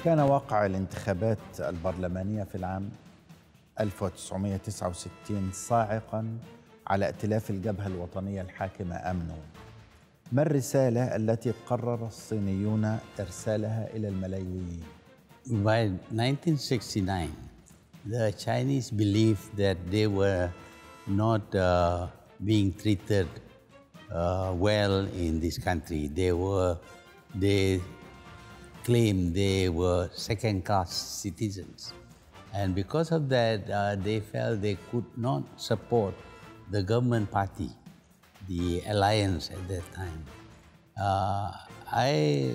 كان واقع الانتخابات البرلمانية في العام 1969 صاعقاً على ائتلاف الجبهة الوطنية الحاكمة أمنو. ما الرسالة التي قرر الصينيون إرسالها إلى الملايين؟ By 1969, the Chinese believed that they were not being treated well in this country. They claimed they were second-class citizens. And because of that, they felt they could not support the government party, the alliance at that time. I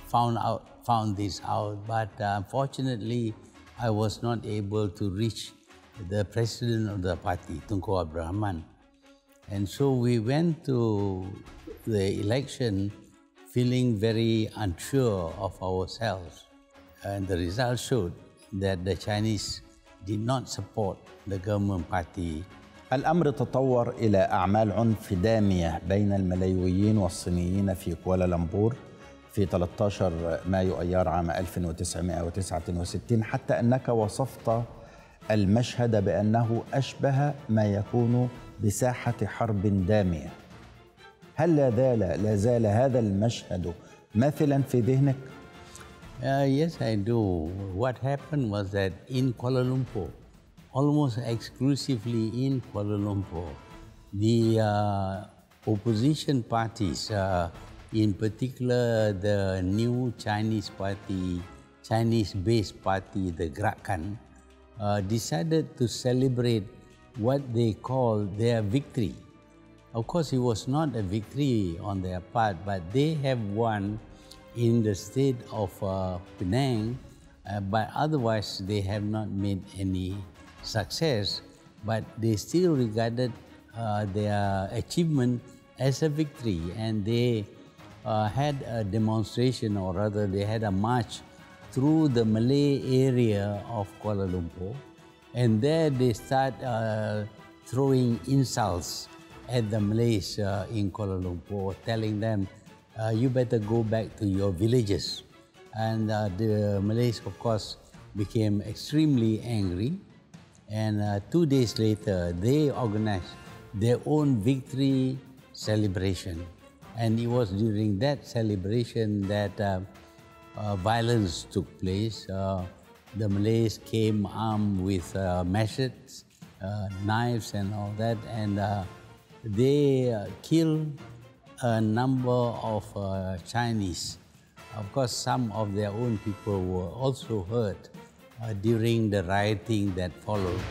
found this out, but unfortunately, I was not able to reach the president of the party, Tunku Abdul Rahman. And so we went to the election feeling very unsure of ourselves. And the results showed that the Chinese did not support the government party. الأمر تطور إلى أعمال عنف دامية بين الملايويين والصينيين في كوالالمبور في 13 مايو أيار عام 1969، حتى أنك وصفت المشهد بأنه أشبه ما يكون بساحة حرب دامية. هل لا زال هذا المشهد مثلا في ذهنك؟ Yes, I do. What happened was that in Kuala Lumpur, almost exclusively in Kuala Lumpur, the opposition parties, in particular the new Chinese party, Chinese-based party, the Gerakan, decided to celebrate what they call their victory. Of course, it was not a victory on their part, but they have won in the state of Penang, but otherwise they have not made any success, but they still regarded their achievement as a victory, and they had a demonstration, or rather they had a march through the Malay area of Kuala Lumpur, and there they start throwing insults at the Malays in Kuala Lumpur, telling them, you better go back to your villages. And the Malays, of course, became extremely angry. And 2 days later, they organized their own victory celebration. And it was during that celebration that violence took place. The Malays came armed with machetes, knives and all that, and they killed a number of Chinese. Of course, some of their own people were also hurt during the rioting that followed.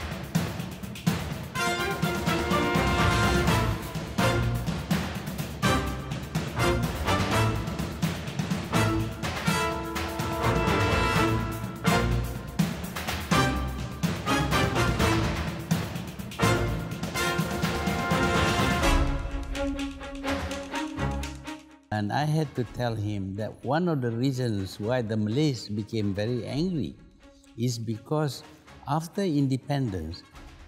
And I had to tell him that one of the reasons why the Malays became very angry is because after independence,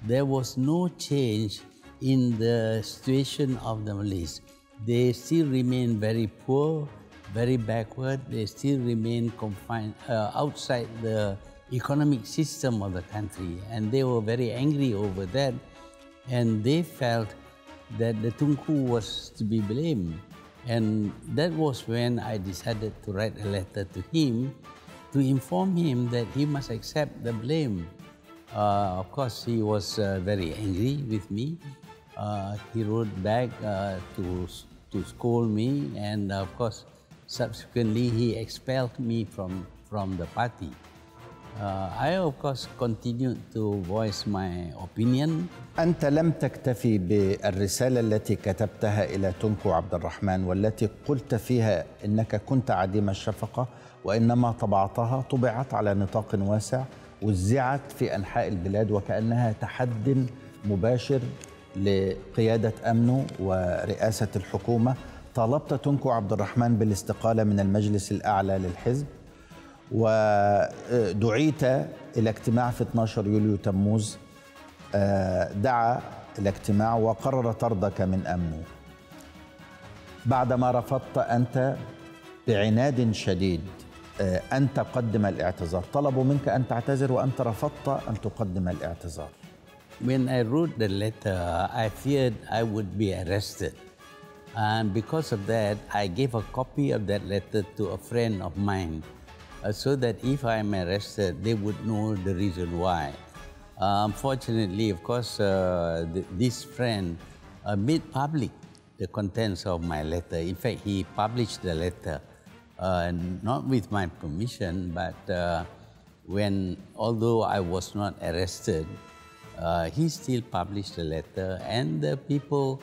there was no change in the situation of the Malays. They still remain very poor, very backward. They still remain confined outside the economic system of the country. And they were very angry over that. And they felt that the Tunku was to be blamed. And that was when I decided to write a letter to him to inform him that he must accept the blame. Of course, he was very angry with me. He wrote back to scold me, and of course, subsequently, he expelled me from the party. I, of course, continued to voice my opinion. أنت لم تكتفي بالرسالة التي كتبتها إلى تنكو عبد الرحمن والتي قلت فيها إنك كنت عديم الشفقة، وإنما طبعت على نطاق واسع وزعت في أنحاء البلاد وكأنها تحد مباشر لقيادة أمنو ورئاسة الحكومة. طالبت تنكو عبد الرحمن بالاستقالة من المجلس الأعلى للحزب، ودعيت إلى اجتماع في 12 يوليو تموز. دعا الاجتماع وقرر طردك من أمنو بعدما رفضت أنت بعناد شديد أن تقدم الاعتذار، طلبوا منك أن تعتذر وأنت رفضت أن تقدم الاعتذار. When I wrote the letter, I feared I would be arrested. And because of that, I gave a copy of that letter to a friend of mine so that if I'm arrested, they would know the reason why. Unfortunately, of course, this friend made public the contents of my letter. In fact, he published the letter, not with my permission, but although I was not arrested, he still published the letter, and the people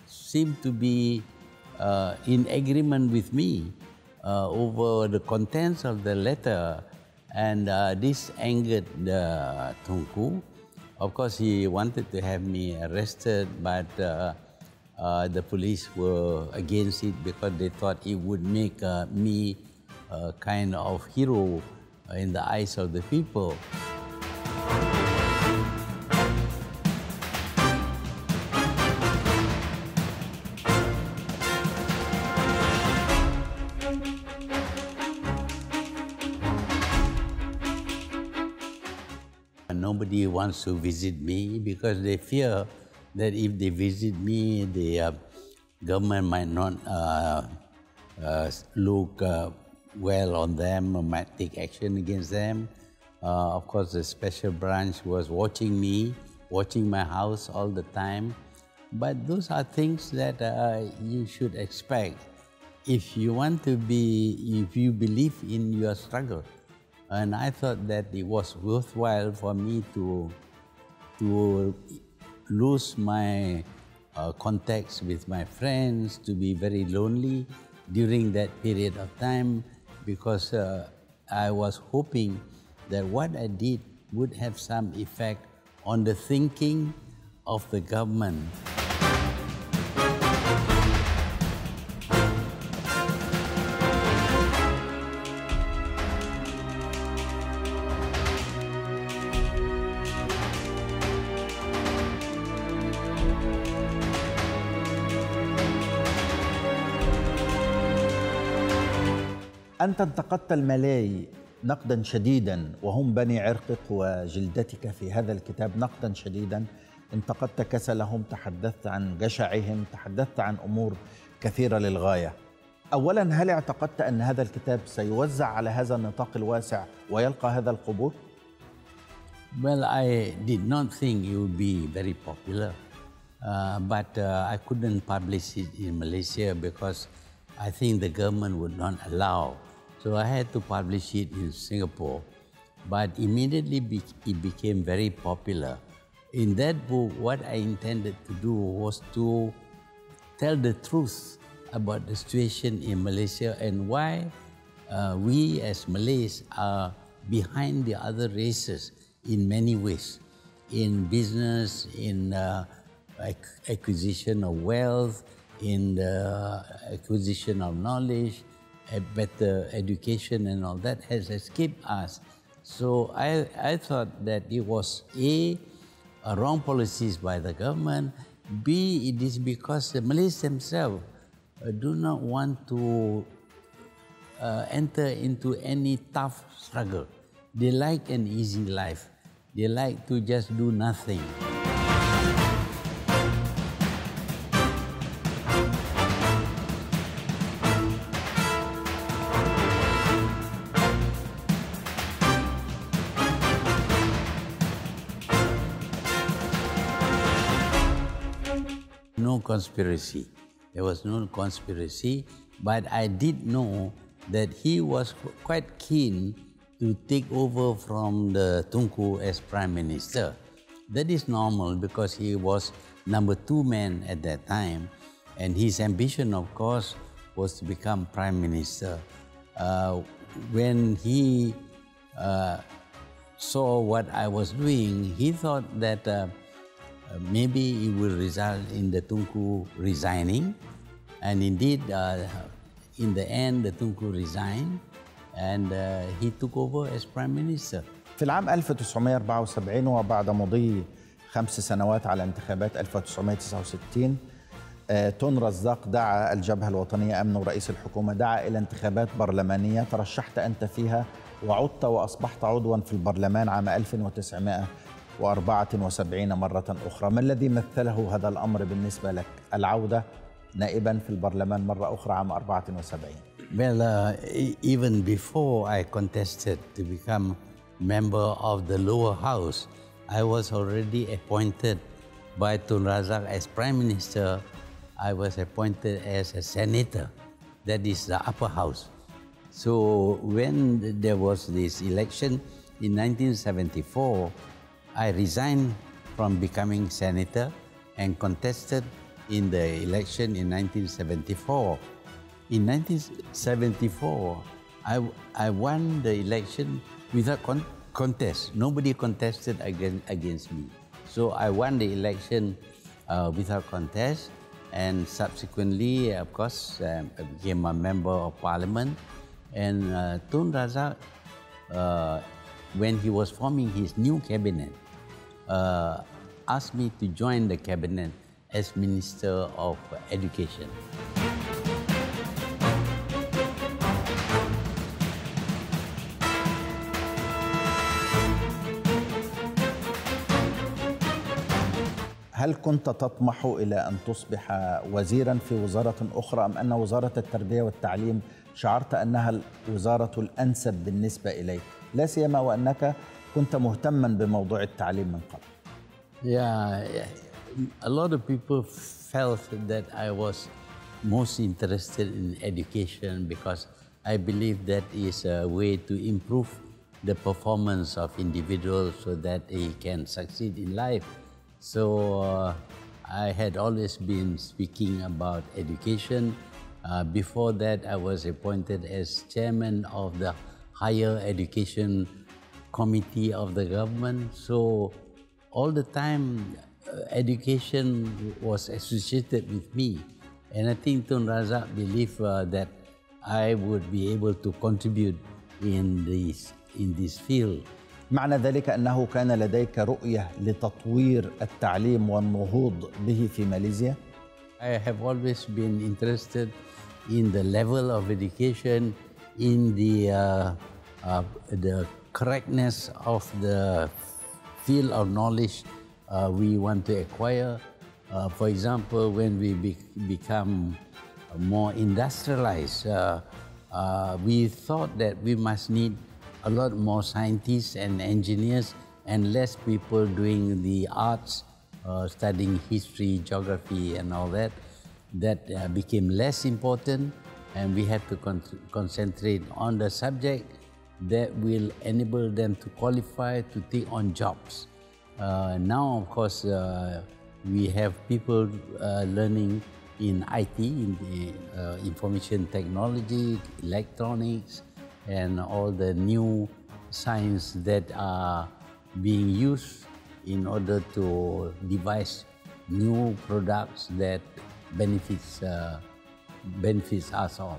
seemed to be in agreement with me over the contents of the letter, and this angered the Tunku. Of course, he wanted to have me arrested, but the police were against it because they thought it would make me a kind of hero in the eyes of the people. Nobody wants to visit me because they fear that if they visit me, the government might not look well on them or might take action against them. Of course, the special branch was watching me, watching my house all the time. But those are things that you should expect if you believe in your struggle. And I thought that it was worthwhile for me to lose my contacts with my friends, to be very lonely during that period of time, because I was hoping that what I did would have some effect on the thinking of the government. أنت انتقدت الملاي نقدا شديدا وهم بني عرقك وجلدتك في هذا الكتاب نقدا شديدا، انتقدت كسلهم، تحدثت عن جشعهم، تحدثت عن أمور كثيرة للغاية. أولا، هل اعتقدت أن هذا الكتاب سيوزع على هذا النطاق الواسع ويلقى هذا القبول؟ Well, I did not think it would be very popular, but I couldn't publish it in Malaysia because I think the government would not allow. So I had to publish it in Singapore. But immediately it became very popular. In that book, what I intended to do was to tell the truth about the situation in Malaysia and why we as Malays are behind the other races in many ways, in business, in acquisition of wealth, in the acquisition of knowledge, a better education and all that has escaped us. So I thought that it was A, wrong policies by the government, B, it is because the Malays themselves do not want to enter into any tough struggle. They like an easy life. They like to just do nothing. No conspiracy. There was no conspiracy, but I did know that he was quite keen to take over from the Tunku as Prime Minister. That is normal because he was number 2 man at that time, and his ambition, of course, was to become Prime Minister. When he saw what I was doing, he thought that maybe it will result in the Tunku resigning. And indeed, in the end, the Tunku resigned and he took over as Prime Minister. في العام 1974 وبعد مضي 5 سنوات على انتخابات 1969 تون رزاق دعا الجبهة الوطنية أمن ورئيس الحكومة دعا إلى انتخابات برلمانية ترشحت أنت فيها وعدت وأصبحت عضوا في البرلمان عام 1974 مرة أخرى. ما الذي مثله هذا الأمر بالنسبة لك العودة نائبا في البرلمان مرة أخرى عام 74؟ Well, even before I contested to become member of the lower house, I was already appointed by Tun Razak as Prime Minister. I was appointed as a senator, that is the upper house. So when there was this election in 1974, I resigned from becoming senator and contested in the election in 1974. In 1974, I won the election without contest. Nobody contested against me. So I won the election without contest, and subsequently, of course, I became a member of parliament. And Tun Razak, when he was forming his new cabinet, asked me to join the cabinet as Minister of Education. هل كنت تطمح إلى أن تصبح وزيرا في وزارة أخرى أم أن وزارة التربية والتعليم شعرت أنها الوزارة الأنسب بالنسبة إليك، لا سيما وأنك كنت مهتما بموضوع التعليم من قبل؟ Yeah, a lot of people felt that I was most interested in education because I believe that is a way to improve the performance of individuals so that they can succeed in life. So I had always been speaking about education. Before that, I was appointed as chairman of the Higher Education Committee of the government. So all the time, education was associated with me. And I think Tun Razak believed that I would be able to contribute in this field. معنى ذلك أنه كان لديك رؤية لتطوير التعليم والنهوض به في ماليزيا؟ I have always been interested in the level of education, in the correctness of the field of knowledge we want to acquire. For example, when we become more industrialized, we thought that we must need a lot more scientists and engineers and less people doing the arts, studying history, geography and all that. That became less important, and we had to concentrate on the subject that will enable them to qualify to take on jobs. Now, of course, we have people learning in IT, in the information technology, electronics, and all the new science that are being used in order to devise new products that benefits us all.